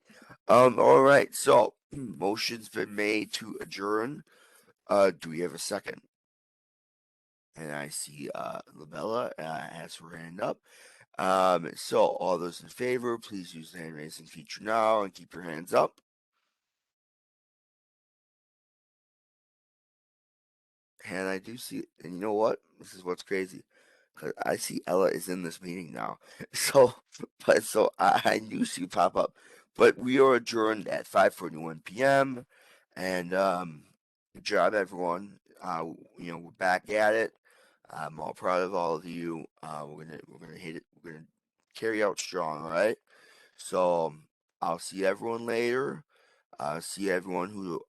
all right. So motion's been made to adjourn. Do we have a second? And I see Labella has her hand up. So all those in favor, please use the hand raising feature now and keep your hands up. And I do see, and you know what? This is what's crazy, because I see Ella is in this meeting now. So I knew she'd pop up. But we are adjourned at 5:41 p.m. And good job, everyone. We're back at it. I'm all proud of all of you. We're gonna hit it. We're gonna carry out strong. All right. So I'll see everyone later. See everyone who